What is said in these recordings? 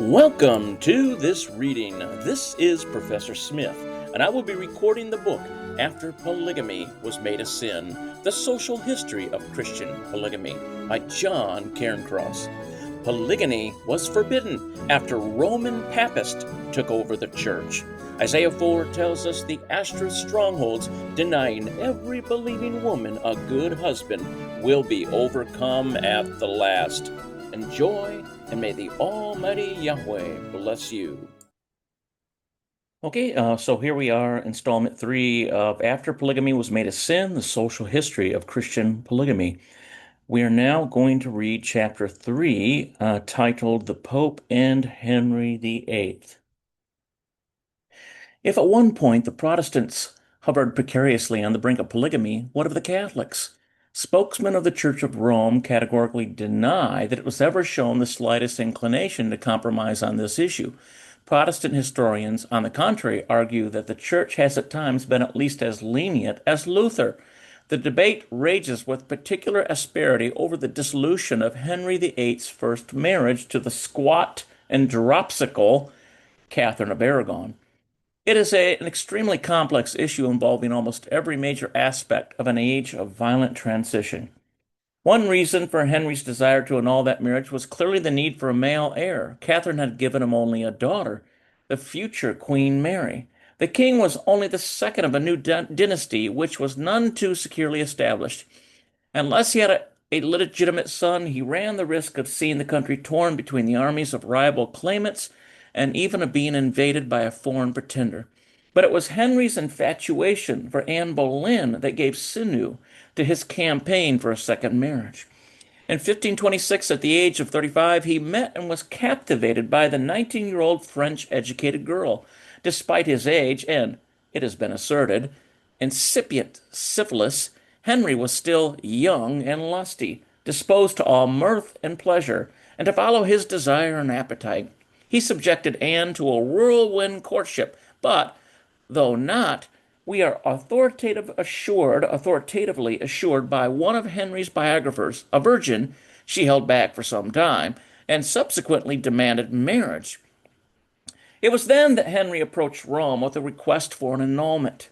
Welcome to this reading. This is Professor Smith, and I will be recording the book After Polygamy Was Made a Sin, The Social History of Christian Polygamy by John Cairncross. Polygamy was forbidden after Roman papists took over the church. Isaiah 4 tells us the Astra strongholds denying every believing woman a good husband will be overcome at the last. Enjoy, and may the Almighty Yahweh bless you. Okay, so here we are, installment 3 of After Polygamy Was Made a Sin, the Social History of Christian Polygamy. We are now going to read chapter 3, titled The Pope and Henry VIII. If at one point the Protestants hovered precariously on the brink of polygamy, what of the Catholics? Spokesmen of the Church of Rome categorically deny that it was ever shown the slightest inclination to compromise on this issue. Protestant historians, on the contrary, argue that the Church has at times been at least as lenient as Luther. The debate rages with particular asperity over the dissolution of Henry VIII's first marriage to the squat and dropsical Catherine of Aragon. It is an extremely complex issue involving almost every major aspect of an age of violent transition. One reason for Henry's desire to annul that marriage was clearly the need for a male heir. Catherine had given him only a daughter, the future Queen Mary. The king was only the second of a new dynasty, which was none too securely established. Unless he had a legitimate son, he ran the risk of seeing the country torn between the armies of rival claimants and even of being invaded by a foreign pretender. But it was Henry's infatuation for Anne Boleyn that gave sinew to his campaign for a second marriage. In 1526, at the age of 35, he met and was captivated by the 19-year-old French-educated girl. Despite his age and, it has been asserted, incipient syphilis, Henry was still young and lusty, disposed to all mirth and pleasure, and to follow his desire and appetite. He subjected Anne to a whirlwind courtship, but, though not, we are authoritatively assured by one of Henry's biographers, a virgin she held back for some time, and subsequently demanded marriage. It was then that Henry approached Rome with a request for an annulment.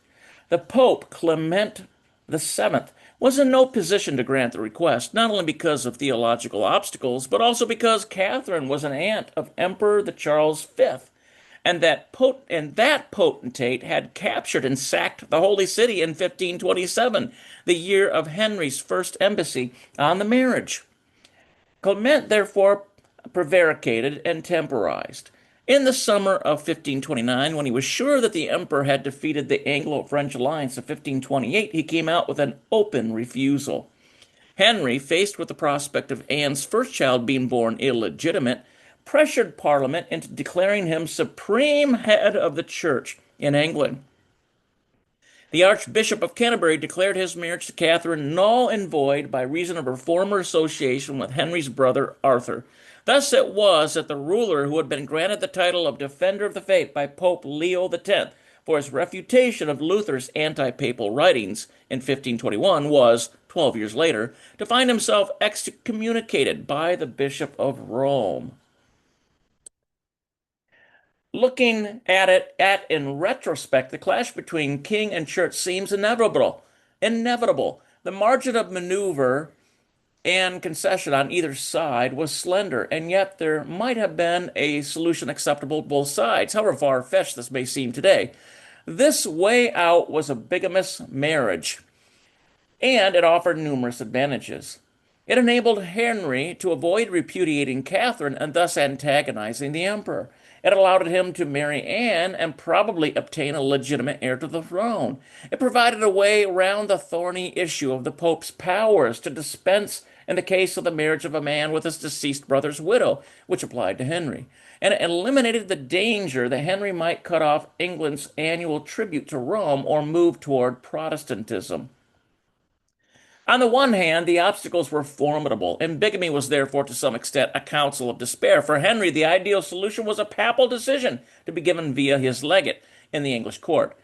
The Pope, Clement VII, was in no position to grant the request, not only because of theological obstacles, but also because Catherine was an aunt of Emperor Charles V, and that potentate had captured and sacked the Holy City in 1527, the year of Henry's first embassy on the marriage. Clement therefore prevaricated and temporized. In the summer of 1529, when he was sure that the emperor had defeated the Anglo-French alliance of 1528, he came out with an open refusal. Henry, faced with the prospect of Anne's first child being born illegitimate, pressured Parliament into declaring him supreme head of the church in England. The Archbishop of Canterbury declared his marriage to Catherine null and void by reason of her former association with Henry's brother Arthur. Thus it was that the ruler who had been granted the title of Defender of the Faith by Pope Leo X for his refutation of Luther's anti-papal writings in 1521 was, 12 years later, to find himself excommunicated by the Bishop of Rome. Looking at it in retrospect, the clash between king and church seems inevitable. The margin of maneuver and concession on either side was slender, and yet there might have been a solution acceptable to both sides, however far-fetched this may seem today. This way out was a bigamous marriage, and it offered numerous advantages. It enabled Henry to avoid repudiating Catherine and thus antagonizing the emperor. It allowed him to marry Anne and probably obtain a legitimate heir to the throne. It provided a way around the thorny issue of the Pope's powers to dispense in the case of the marriage of a man with his deceased brother's widow, which applied to Henry. And it eliminated the danger that Henry might cut off England's annual tribute to Rome or move toward Protestantism. On the one hand, the obstacles were formidable, and bigamy was therefore to some extent a counsel of despair. For Henry, the ideal solution was a papal decision to be given via his legate in the English court.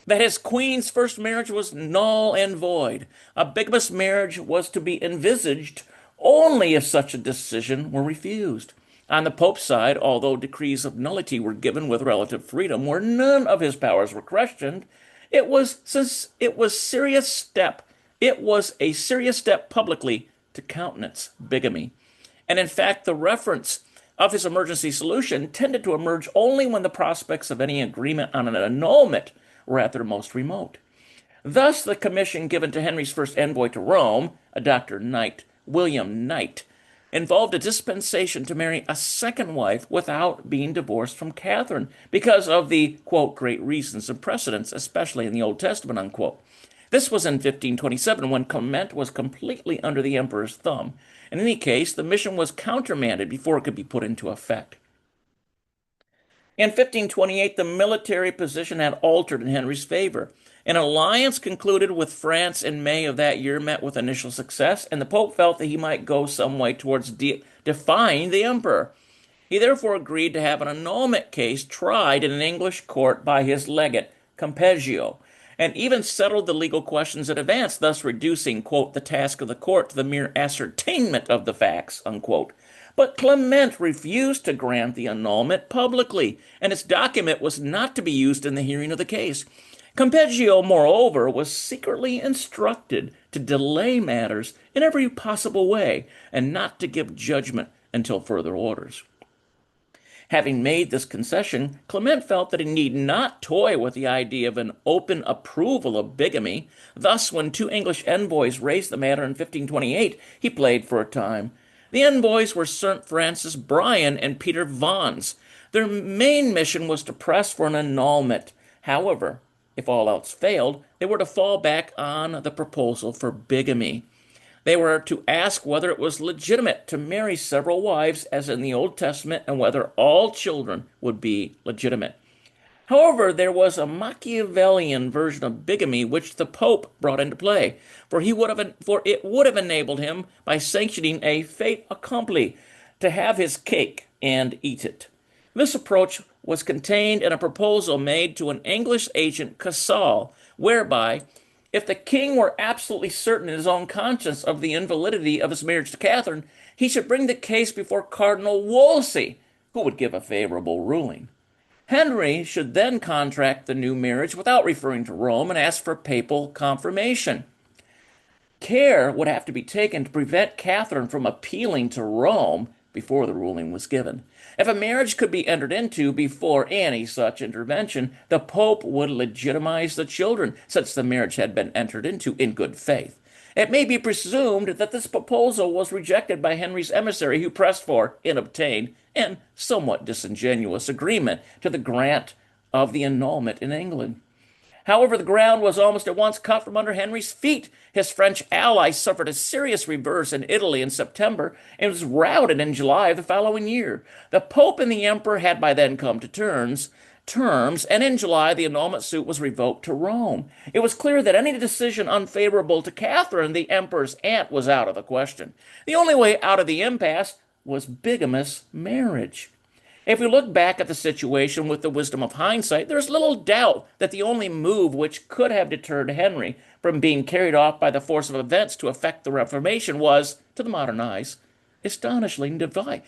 That his queen's first marriage was null and void. A bigamous marriage was to be envisaged only if such a decision were refused. On the Pope's side, although decrees of nullity were given with relative freedom, where none of his powers were questioned, it was a serious step publicly to countenance bigamy. And in fact, the reference of his emergency solution tended to emerge only when the prospects of any agreement on an annulment were at their most remote. Thus, the commission given to Henry's first envoy to Rome, a Dr. Knight, William Knight, involved a dispensation to marry a second wife without being divorced from Catherine because of the, quote, great reasons and precedents, especially in the Old Testament, unquote. This was in 1527 when Clement was completely under the emperor's thumb. In any case, the mission was countermanded before it could be put into effect. In 1528, the military position had altered in Henry's favor. An alliance concluded with France in May of that year met with initial success, and the Pope felt that he might go some way towards defying the emperor. He therefore agreed to have an annulment case tried in an English court by his legate, Campeggio, and even settled the legal questions in advance, thus reducing, quote, the task of the court to the mere ascertainment of the facts, unquote. But Clement refused to grant the annulment publicly, and its document was not to be used in the hearing of the case. Campeggio, moreover, was secretly instructed to delay matters in every possible way and not to give judgment until further orders. Having made this concession, Clement felt that he need not toy with the idea of an open approval of bigamy. Thus, when two English envoys raised the matter in 1528, he played for a time. The envoys were Sir Francis Bryan and Peter Vons. Their main mission was to press for an annulment. However, if all else failed, they were to fall back on the proposal for bigamy. They were to ask whether it was legitimate to marry several wives, as in the Old Testament, and whether all children would be legitimate. However, there was a Machiavellian version of bigamy which the Pope brought into play, for it would have enabled him, by sanctioning a fait accompli, to have his cake and eat it. This approach was contained in a proposal made to an English agent, Casal, whereby, if the king were absolutely certain in his own conscience of the invalidity of his marriage to Catherine, he should bring the case before Cardinal Wolsey, who would give a favorable ruling. Henry should then contract the new marriage without referring to Rome and ask for papal confirmation. Care would have to be taken to prevent Catherine from appealing to Rome before the ruling was given. If a marriage could be entered into before any such intervention, the Pope would legitimize the children, since the marriage had been entered into in good faith. It may be presumed that this proposal was rejected by Henry's emissary, who pressed for and obtained an somewhat disingenuous agreement to the grant of the annulment in England. However, the ground was almost at once cut from under Henry's feet. His French ally suffered a serious reverse in Italy in September and was routed in July of the following year. The Pope and the Emperor had by then come to terms, and in July the annulment suit was revoked to Rome. It was clear that any decision unfavorable to Catherine, the Emperor's aunt, was out of the question. The only way out of the impasse was bigamous marriage. If we look back at the situation with the wisdom of hindsight, there's little doubt that the only move which could have deterred Henry from being carried off by the force of events to effect the Reformation was, to the modern eyes, astonishing device.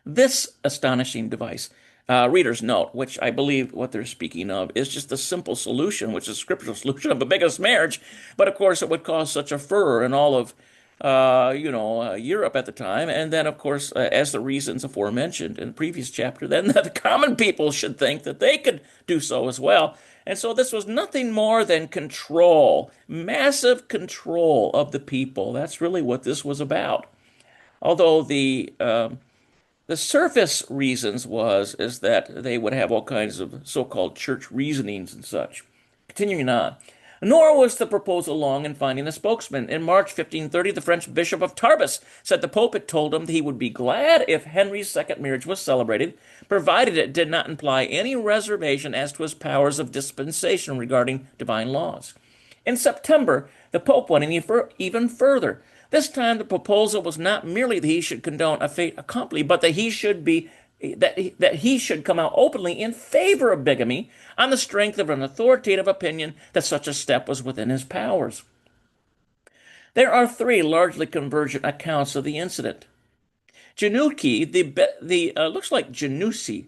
This astonishing device, reader's note, which I believe what they're speaking of, is just the simple solution, which is a scriptural solution of a bigamous marriage, but of course it would cause such a furor in all of Europe at the time. And then, of course, as the reasons aforementioned in the previous chapter, then the common people should think that they could do so as well. And so this was nothing more than control, massive control of the people. That's really what this was about. Although the surface reasons is that they would have all kinds of so-called church reasonings and such. Continuing on. Nor was the proposal long in finding a spokesman. In March 1530, the French Bishop of Tarbes said the Pope had told him that he would be glad if Henry's second marriage was celebrated, provided it did not imply any reservation as to his powers of dispensation regarding divine laws. In September, the Pope went even further. This time, the proposal was not merely that he should condone a fait accompli, but that he should come out openly in favor of bigamy on the strength of an authoritative opinion that such a step was within his powers. There are three largely convergent accounts of the incident. Janucci, looks like Janussi,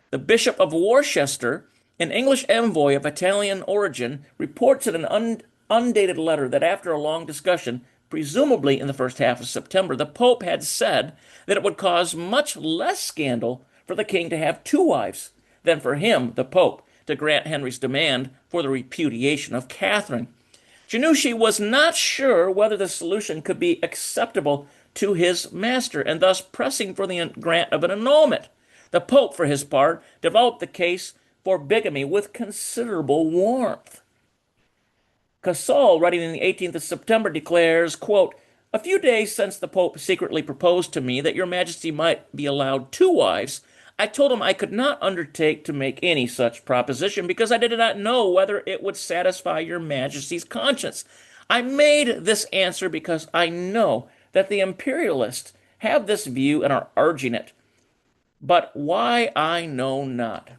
the Bishop of Worcester, an English envoy of Italian origin, reports in an undated letter that after a long discussion, presumably in the first half of September, the Pope had said that it would cause much less scandal for the king to have two wives than for him, the Pope, to grant Henry's demand for the repudiation of Catherine. Janussi was not sure whether the solution could be acceptable to his master, and thus pressing for the grant of an annulment. The Pope, for his part, developed the case for bigamy with considerable warmth. Casal, writing in the 18th of September, declares, quote, "A few days since the Pope secretly proposed to me that your Majesty might be allowed two wives, I told him I could not undertake to make any such proposition because I did not know whether it would satisfy your Majesty's conscience. I made this answer because I know that the imperialists have this view and are urging it, but why I know not."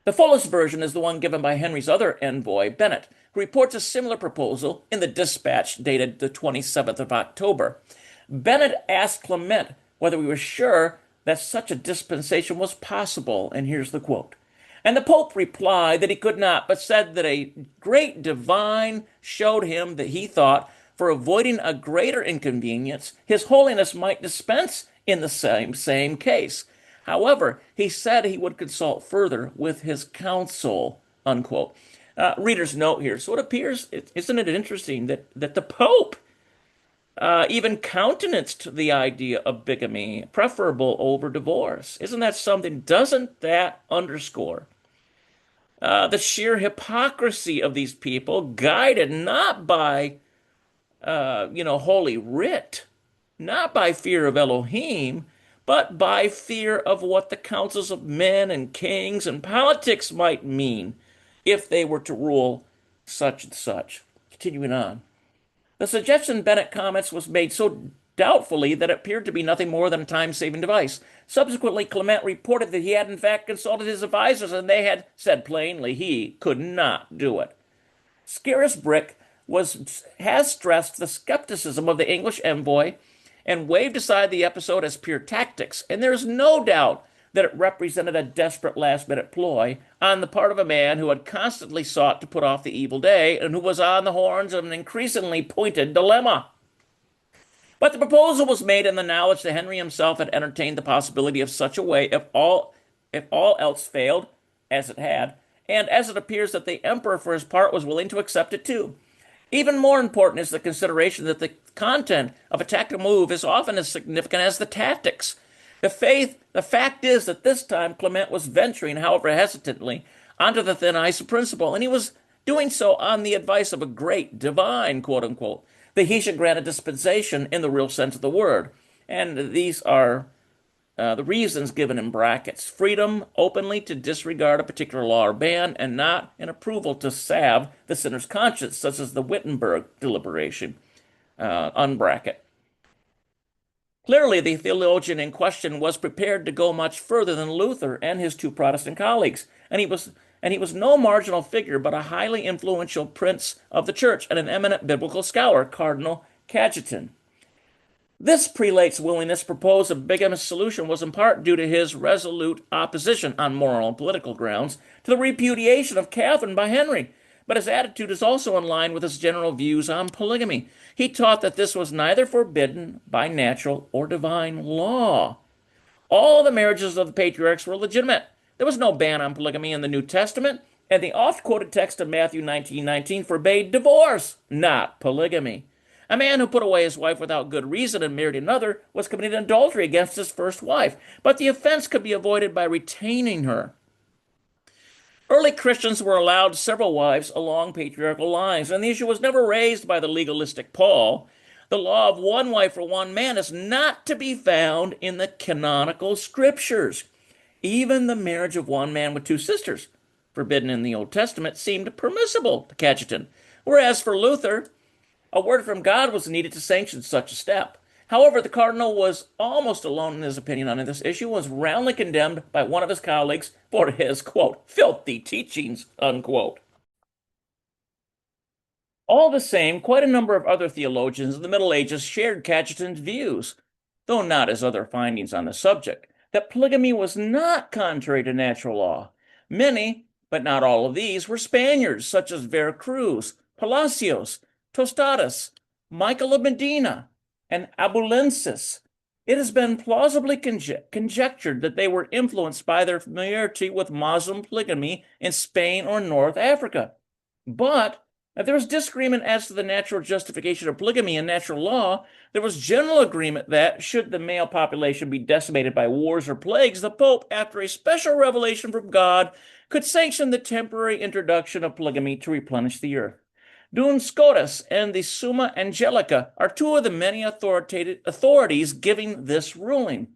The fullest version is the one given by Henry's other envoy, Bennet, who reports a similar proposal in the dispatch dated the 27th of October. Bennet asked Clement whether we were sure that such a dispensation was possible, and here's the quote. And the Pope replied that he could not, but said that a great divine showed him that he thought, for avoiding a greater inconvenience, his holiness might dispense in the same case. However, he said he would consult further with his council, unquote. Reader's note here. So it appears, isn't it interesting that the Pope even countenanced the idea of bigamy, preferable over divorce? Isn't that something? Doesn't that underscore the sheer hypocrisy of these people, guided not by, Holy Writ, not by fear of Elohim, but by fear of what the councils of men and kings and politics might mean if they were to rule such and such. Continuing on. The suggestion Bennet comments was made so doubtfully that it appeared to be nothing more than a time-saving device. Subsequently, Clement reported that he had in fact consulted his advisors, and they had said plainly he could not do it. Scarisbrick has stressed the skepticism of the English envoy and waved aside the episode as pure tactics, and there is no doubt that it represented a desperate last-minute ploy on the part of a man who had constantly sought to put off the evil day and who was on the horns of an increasingly pointed dilemma. But the proposal was made in the knowledge that Henry himself had entertained the possibility of such a way if all else failed, as it had, and as it appears that the emperor for his part was willing to accept it too. Even more important is the consideration that the content of a tactical move is often as significant as the tactics. The fact is that this time Clement was venturing, however hesitantly, onto the thin ice of principle, and he was doing so on the advice of a great divine, quote unquote, that he should grant a dispensation in the real sense of the word. And these are the reasons given in brackets: freedom openly to disregard a particular law or ban, and not an approval to salve the sinner's conscience, such as the Wittenberg deliberation, unbracket. Clearly, the theologian in question was prepared to go much further than Luther and his two Protestant colleagues, and he was no marginal figure, but a highly influential prince of the church and an eminent biblical scholar, Cardinal Cajetan. This prelate's willingness to propose a bigamous solution was in part due to his resolute opposition on moral and political grounds to the repudiation of Catherine by Henry, but his attitude is also in line with his general views on polygamy. He taught that this was neither forbidden by natural or divine law. All the marriages of the patriarchs were legitimate. There was no ban on polygamy in the New Testament, and the oft-quoted text of Matthew 19:19 forbade divorce, not polygamy. A man who put away his wife without good reason and married another was committing adultery against his first wife, but the offense could be avoided by retaining her. Early Christians were allowed several wives along patriarchal lines, and the issue was never raised by the legalistic Paul. The law of one wife for one man is not to be found in the canonical scriptures. Even the marriage of one man with two sisters, forbidden in the Old Testament, seemed permissible to Cajetan, whereas for Luther, a word from God was needed to sanction such a step. However, the cardinal was almost alone in his opinion on this issue, was roundly condemned by one of his colleagues for his, quote, filthy teachings, unquote. All the same, quite a number of other theologians in the Middle Ages shared Cajetan's views, though not his other findings on the subject, that polygamy was not contrary to natural law. Many, but not all of these, were Spaniards, such as Vera Cruz, Palacios, Tostadas, Michael of Medina, and Abulensis. It has been plausibly conjectured that they were influenced by their familiarity with Muslim polygamy in Spain or North Africa. But if there was disagreement as to the natural justification of polygamy in natural law, there was general agreement that, should the male population be decimated by wars or plagues, the Pope, after a special revelation from God, could sanction the temporary introduction of polygamy to replenish the earth. Duns Scotus and the Summa Angelica are two of the many authorities giving this ruling.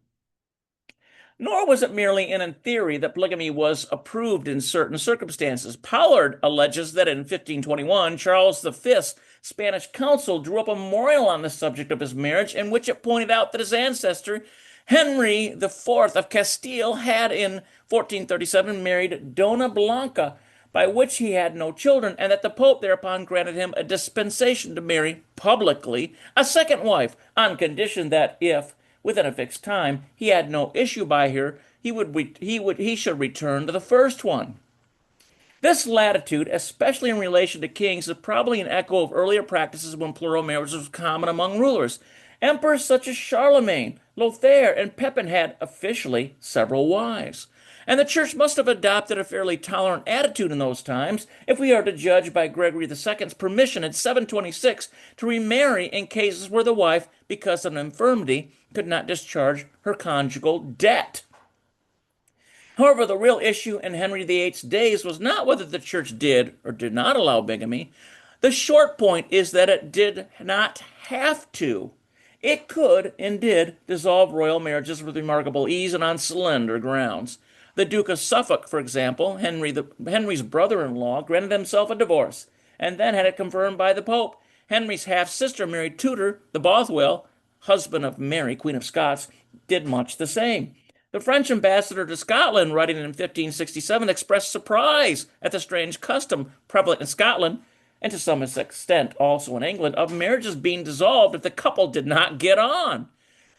Nor was it merely in theory that polygamy was approved in certain circumstances. Pollard alleges that in 1521, Charles V's Spanish council drew up a memorial on the subject of his marriage, in which it pointed out that his ancestor, Henry IV of Castile, had in 1437 married Dona Blanca, by which he had no children, and that the Pope thereupon granted him a dispensation to marry publicly a second wife, on condition that if, within a fixed time, he had no issue by her, he should return to the first one. This latitude, especially in relation to kings, is probably an echo of earlier practices when plural marriage was common among rulers. Emperors such as Charlemagne, Lothair, and Pepin had officially several wives. And the church must have adopted a fairly tolerant attitude in those times, if we are to judge by Gregory II's permission in 726 to remarry in cases where the wife, because of an infirmity, could not discharge her conjugal debt. However, the real issue in Henry VIII's days was not whether the church did or did not allow bigamy. The short point is that it did not have to. It could and did dissolve royal marriages with remarkable ease and on slender grounds. The Duke of Suffolk, for example, Henry's brother-in-law, granted himself a divorce, and then had it confirmed by the Pope. Henry's half-sister, Mary Tudor, the Bothwell, husband of Mary, Queen of Scots, did much the same. The French ambassador to Scotland, writing in 1567, expressed surprise at the strange custom prevalent in Scotland, and to some extent also in England, of marriages being dissolved if the couple did not get on.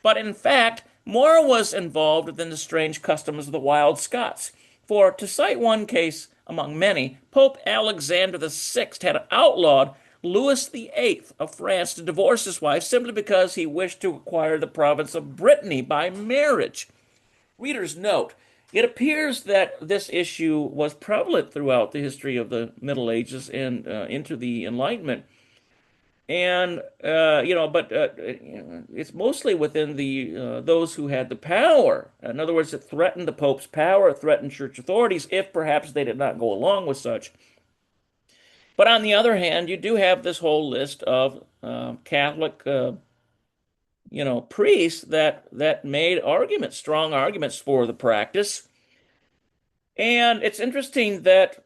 But in fact, more was involved than the strange customs of the wild Scots. For, to cite one case among many, Pope Alexander VI had outlawed Louis VIII of France to divorce his wife simply because he wished to acquire the province of Brittany by marriage. Reader's note, it appears that this issue was prevalent throughout the history of the Middle Ages and into the Enlightenment. And it's mostly within the those who had the power. In other words, it threatened the Pope's power, it threatened church authorities, if perhaps they did not go along with such. But on the other hand, you do have this whole list of Catholic, priests that made arguments, strong arguments for the practice. And it's interesting that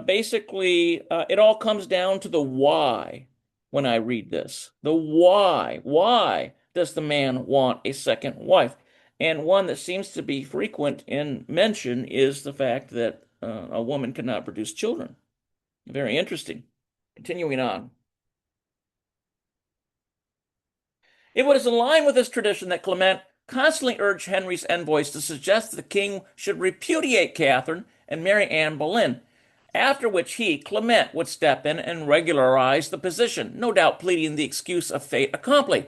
basically it all comes down to the why. When I read this, the why. Why does the man want a second wife? And one that seems to be frequent in mention is the fact that a woman cannot produce children. Very interesting. Continuing on. It was in line with this tradition that Clement constantly urged Henry's envoys to suggest that the king should repudiate Catherine and marry Anne Boleyn, after which he, Clement, would step in and regularize the position, no doubt pleading the excuse of fait accompli.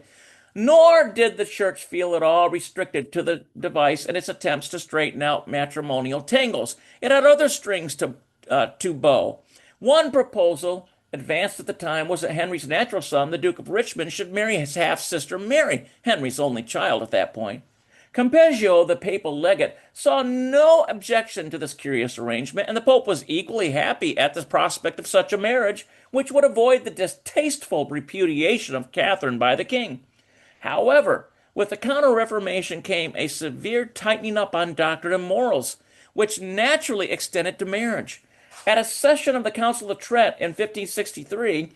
Nor did the church feel at all restricted to the device in its attempts to straighten out matrimonial tangles. It had other strings to bow. One proposal advanced at the time was that Henry's natural son, the Duke of Richmond, should marry his half-sister Mary, Henry's only child at that point. Campeggio, the papal legate, saw no objection to this curious arrangement, and the Pope was equally happy at the prospect of such a marriage, which would avoid the distasteful repudiation of Catherine by the king. However, with the Counter-Reformation came a severe tightening up on doctrine and morals, which naturally extended to marriage. At a session of the Council of Trent in 1563,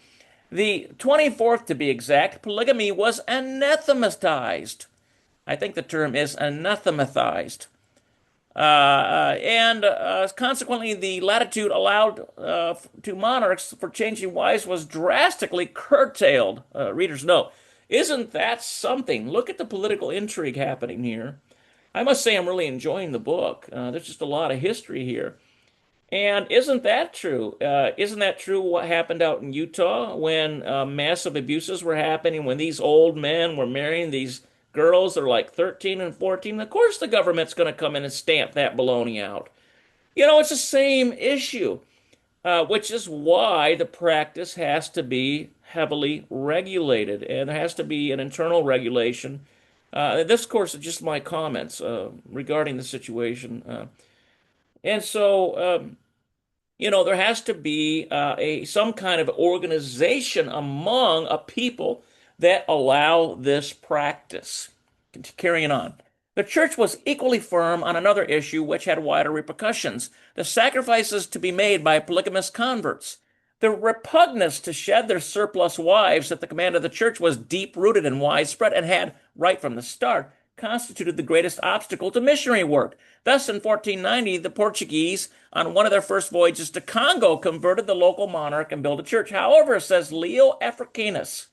the 24th to be exact, polygamy was anathematized. I think the term is anathematized. And consequently, the latitude allowed to monarchs for changing wives was drastically curtailed. Readers note, isn't that something? Look at the political intrigue happening here. I must say, I'm really enjoying the book. There's just a lot of history here. And isn't that true? Isn't that true what happened out in Utah when massive abuses were happening, when these old men were marrying these girls that are like 13 and 14? Of course, the government's going to come in and stamp that baloney out. It's the same issue, which is why the practice has to be heavily regulated, and there has to be an internal regulation. This, of course, is just my comments regarding the situation. And so, there has to be a some kind of organization among a people that allow this practice. Carrying on. The church was equally firm on another issue which had wider repercussions: the sacrifices to be made by polygamous converts. The repugnance to shed their surplus wives at the command of the church was deep-rooted and widespread, and had, right from the start, constituted the greatest obstacle to missionary work. Thus, in 1490, the Portuguese, on one of their first voyages to Congo, converted the local monarch and built a church. However, says Leo Africanus,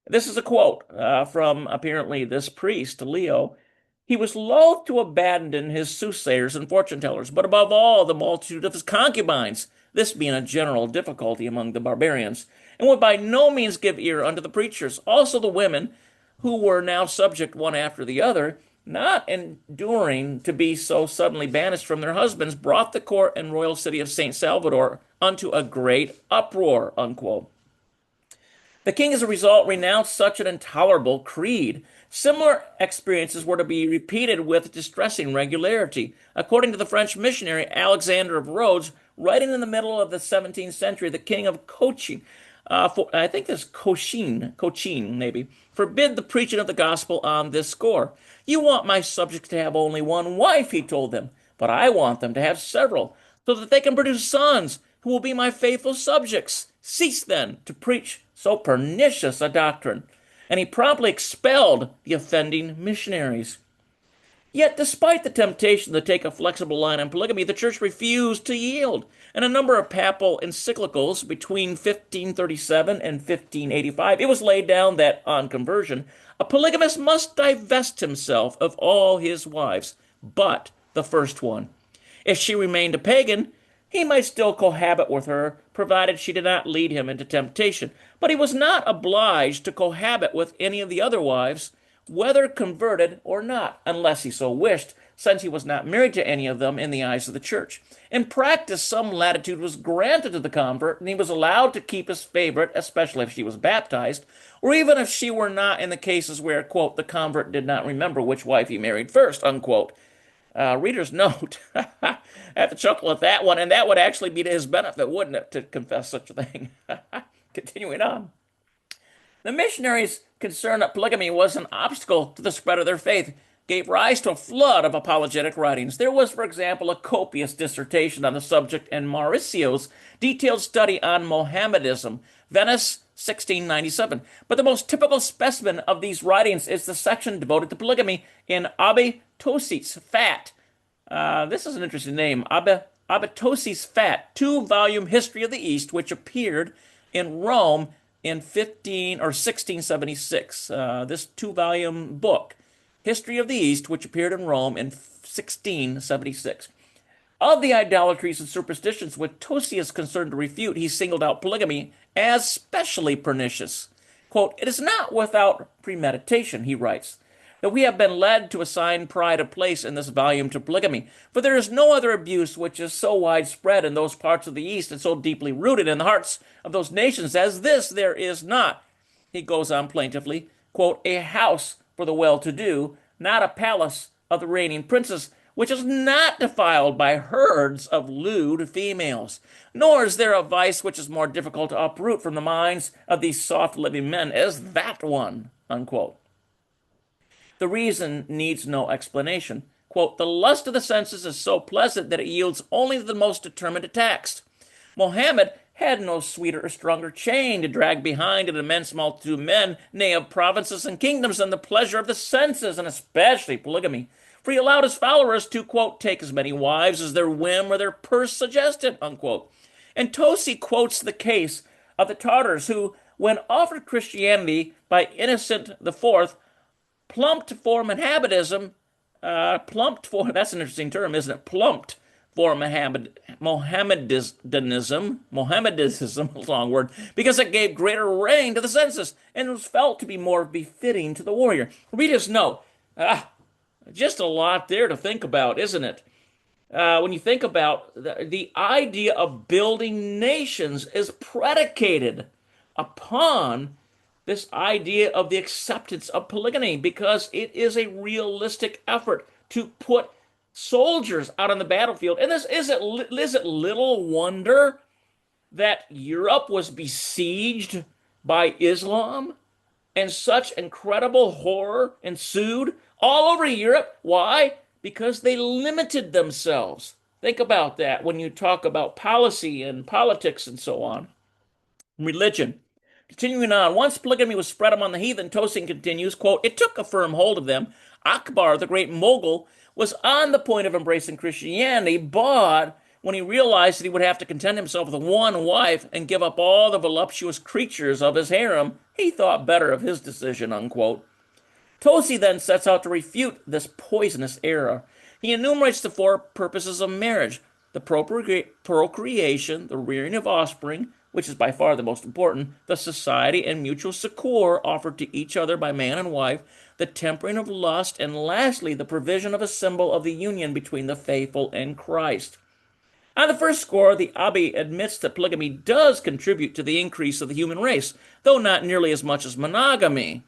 this is a quote from apparently this priest, Leo, he was loath to abandon his soothsayers and fortune tellers, but above all the multitude of his concubines, this being a general difficulty among the barbarians, and would by no means give ear unto the preachers. Also the women, who were now subject one after the other, not enduring to be so suddenly banished from their husbands, brought the court and royal city of St. Salvador unto a great uproar, unquote. The king, as a result, renounced such an intolerable creed. Similar experiences were to be repeated with distressing regularity. According to the French missionary Alexander of Rhodes, writing in the middle of the 17th century, the king of Cochin, I think this Cochin maybe, forbid the preaching of the gospel on this score. You want my subjects to have only one wife, he told them, but I want them to have several, so that they can produce sons who will be my faithful subjects. Cease then to preach so pernicious a doctrine. And he promptly expelled the offending missionaries. Yet, despite the temptation to take a flexible line on polygamy, the church refused to yield. In a number of papal encyclicals between 1537 and 1585, it was laid down that, on conversion, a polygamist must divest himself of all his wives, but the first one. If she remained a pagan, he might still cohabit with her, provided she did not lead him into temptation. But he was not obliged to cohabit with any of the other wives, whether converted or not, unless he so wished, since he was not married to any of them in the eyes of the church. In practice, some latitude was granted to the convert, and he was allowed to keep his favorite, especially if she was baptized, or even if she were not, in the cases where, quote, the convert did not remember which wife he married first, unquote. Reader's note. I have to chuckle at that one, and that would actually be to his benefit, wouldn't it, to confess such a thing? Continuing on. The missionaries' concern that polygamy was an obstacle to the spread of their faith gave rise to a flood of apologetic writings. There was, for example, a copious dissertation on the subject in Mauricio's detailed study on Mohammedanism, Venice, 1697. But the most typical specimen of these writings is the section devoted to polygamy in Abbe Tosis Fat. This is an interesting name. Abbe Tosis Fat, two-volume History of the East, which appeared in Rome in 1676. This two-volume book, History of the East, which appeared in Rome in 1676. Of the idolatries and superstitions which Tosi is concerned to refute, he singled out polygamy as specially pernicious. Quote, "It is not without premeditation," he writes, "that we have been led to assign pride of place in this volume to polygamy, for there is no other abuse which is so widespread in those parts of the East and so deeply rooted in the hearts of those nations as this. There is not," he goes on plaintively, quote, "a house for the well-to-do, not a palace of the reigning princes, which is not defiled by herds of lewd females. Nor is there a vice which is more difficult to uproot from the minds of these soft-living men as that one," unquote. The reason needs no explanation. Quote, "The lust of the senses is so pleasant that it yields only to the most determined attacks. Mohammed had no sweeter or stronger chain to drag behind an immense multitude of men, nay, of provinces and kingdoms, than the pleasure of the senses, and especially polygamy, For he allowed his followers to, quote, take as many wives as their whim or their purse suggested, unquote. And Tosi quotes the case of the Tartars who, when offered Christianity by Innocent IV, plumped for Mohammedanism, that's an interesting term, isn't it? Plumped for Mohammedanism, a long word, because it gave greater reign to the census and was felt to be more befitting to the warrior. We just know, just a lot there to think about, isn't it? When you think about the idea of building nations is predicated upon this idea of the acceptance of polygamy because it is a realistic effort to put soldiers out on the battlefield. And this is it little wonder that Europe was besieged by Islam and such incredible horror ensued all over Europe. Why? Because they limited themselves. Think about that when you talk about policy and politics and so on. Religion. Continuing on, once polygamy was spread among the heathen, Tosin continues, quote, it took a firm hold of them. Akbar, the great Mughal, was on the point of embracing Christianity, but when he realized that he would have to content himself with one wife and give up all the voluptuous creatures of his harem, he thought better of his decision, unquote. Tosi then sets out to refute this poisonous error. He enumerates the four purposes of marriage: the procreation, the rearing of offspring, which is by far the most important, the society and mutual succor offered to each other by man and wife, the tempering of lust, and lastly, the provision of a symbol of the union between the faithful and Christ. On the first score, the Abbe admits that polygamy does contribute to the increase of the human race, though not nearly as much as monogamy.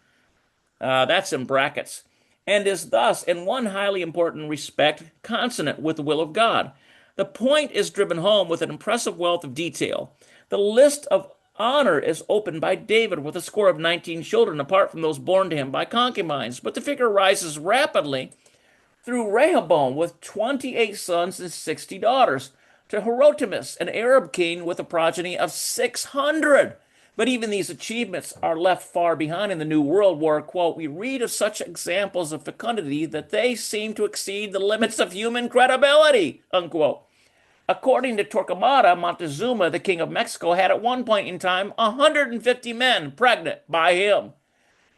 That's in brackets, and is thus, in one highly important respect, consonant with the will of God. The point is driven home with an impressive wealth of detail. The list of honor is opened by David with a score of 19 children, apart from those born to him by concubines, but the figure rises rapidly through Rehoboam with 28 sons and 60 daughters, to Herotimus, an Arab king with a progeny of 600. But even these achievements are left far behind in the New World where, quote, we read of such examples of fecundity that they seem to exceed the limits of human credibility, unquote. According to Torquemada, Montezuma, the king of Mexico, had at one point in time 150 men pregnant by him.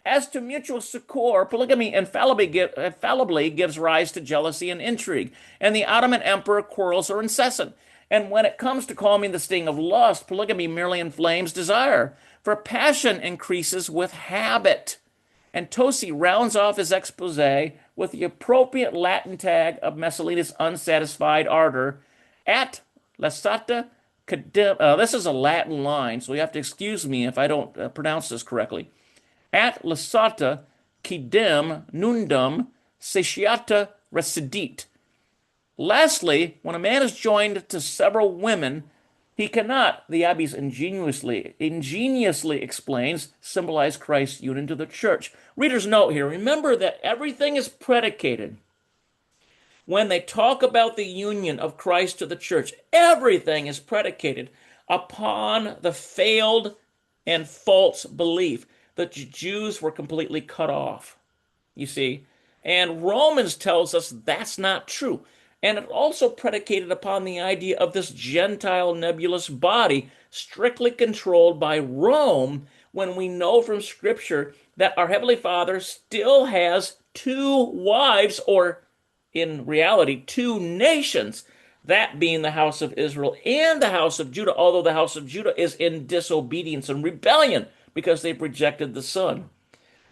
As to mutual succor, polygamy infallibly gives rise to jealousy and intrigue, and the Ottoman emperor quarrels are incessant. And when it comes to calming the sting of lust, polygamy merely inflames desire, for passion increases with habit. And Tosi rounds off his expose with the appropriate Latin tag of Messalina's unsatisfied ardor, at lasata cadem. This is a Latin line, so you have to excuse me if I don't pronounce this correctly. At lasata quidem nundum satiata residit. Lastly, when a man is joined to several women, he cannot, the Abbes ingeniously explains, symbolize Christ's union to the church. Reader's note here, remember that everything is predicated. When they talk about the union of Christ to the church, everything is predicated upon the failed and false belief that the Jews were completely cut off, you see. And Romans tells us that's not true. And it also predicated upon the idea of this Gentile nebulous body strictly controlled by Rome, when we know from Scripture that our Heavenly Father still has two wives, or in reality, two nations, that being the house of Israel and the house of Judah, although the house of Judah is in disobedience and rebellion because they've rejected the Son.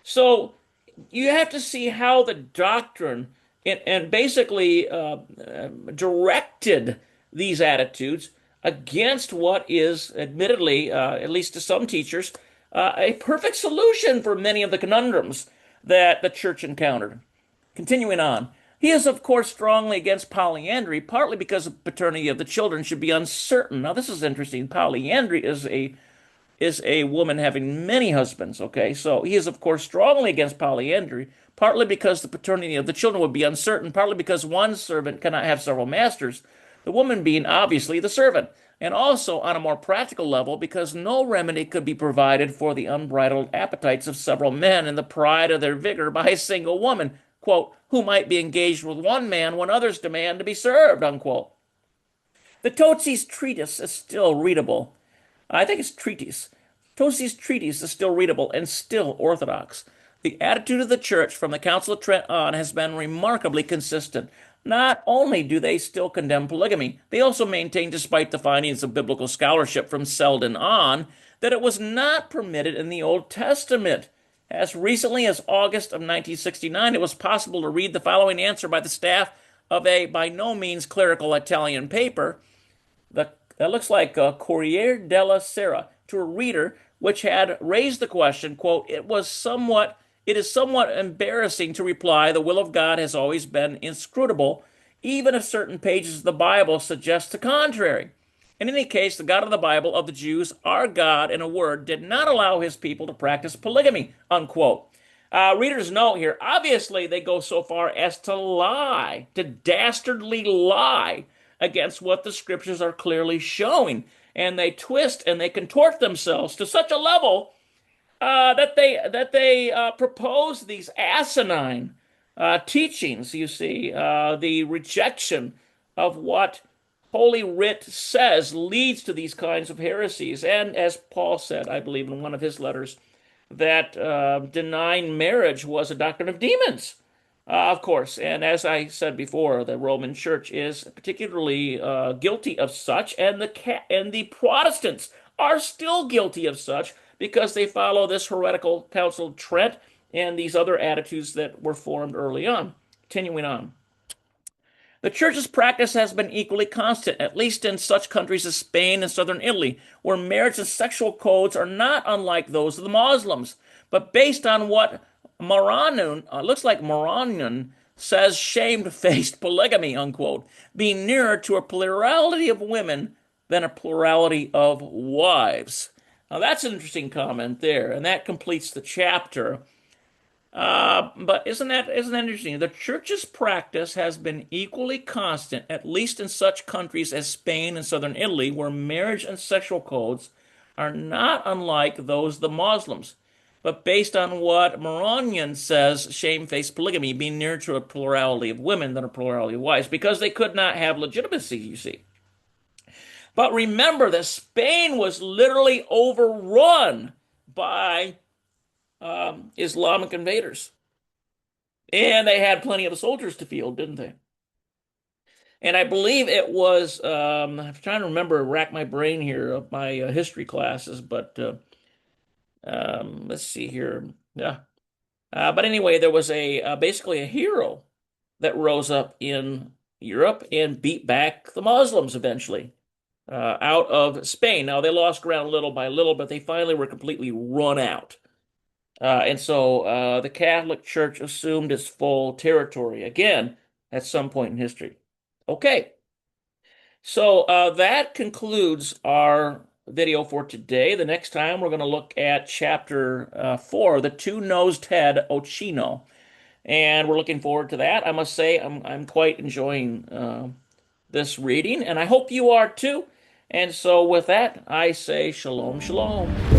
So you have to see how the doctrine and basically directed these attitudes against what is admittedly, at least to some teachers, a perfect solution for many of the conundrums that the church encountered. Continuing on, he is, of course, strongly against polyandry, partly because the paternity of the children should be uncertain. Now, this is interesting. Polyandry is a woman having many husbands, okay? So he is, of course, strongly against polyandry, partly because the paternity of the children would be uncertain, partly because one servant cannot have several masters, the woman being obviously the servant, and also on a more practical level because no remedy could be provided for the unbridled appetites of several men and the pride of their vigor by a single woman. quote, who might be engaged with one man when others demand to be served, unquote. The Totzi's treatise is still readable. I think it's treatise. Totzi's treatise is still readable and still orthodox. The attitude of the Church from the Council of Trent on has been remarkably consistent. Not only do they still condemn polygamy, they also maintain, despite the findings of biblical scholarship from Selden on, that it was not permitted in the Old Testament. As recently as August of 1969, it was possible to read the following answer by the staff of a by no means clerical Italian paper, that looks like Corriere della Sera, to a reader, which had raised the question, quote, it is somewhat embarrassing to reply the will of God has always been inscrutable, even if certain pages of the Bible suggest the contrary. In any case, the God of the Bible of the Jews, our God, in a word, did not allow his people to practice polygamy, unquote. Readers note here, obviously they go so far as to lie, to dastardly lie against what the scriptures are clearly showing. And they twist and they contort themselves to such a level that they propose these asinine teachings, you see, the rejection of what Holy Writ says leads to these kinds of heresies. And as Paul said, I believe in one of his letters, that denying marriage was a doctrine of demons. Of course, and as I said before, the Roman Church is particularly guilty of such, and the Protestants are still guilty of such because they follow this heretical Council of Trent and these other attitudes that were formed early on. Continuing on. The Church's practice has been equally constant, at least in such countries as Spain and southern Italy, where marriage and sexual codes are not unlike those of the Muslims, but based on what looks like Moronion says shamefaced polygamy, unquote, being nearer to a plurality of women than a plurality of wives. Now that's an interesting comment there, and that completes the chapter. But isn't that interesting? The Church's practice has been equally constant, at least in such countries as Spain and southern Italy, where marriage and sexual codes are not unlike those of the Muslims, but based on what Moronion says, shamefaced polygamy being nearer to a plurality of women than a plurality of wives, because they could not have legitimacy, you see. But remember that Spain was literally overrun by Islamic invaders. And they had plenty of soldiers to field, didn't they? And I believe it was, I'm trying to remember, rack my brain here of my history classes, but let's see here. Yeah. But anyway, there was basically a hero that rose up in Europe and beat back the Muslims eventually out of Spain. Now, they lost ground little by little, but they finally were completely run out. And so the Catholic Church assumed its full territory again at some point in history. Okay, so that concludes our video for today. The next time we're going to look at chapter 4, the two-nosed head Ochino, and we're looking forward to that. I must say I'm quite enjoying this reading, and I hope you are too. And so with that, I say shalom, shalom.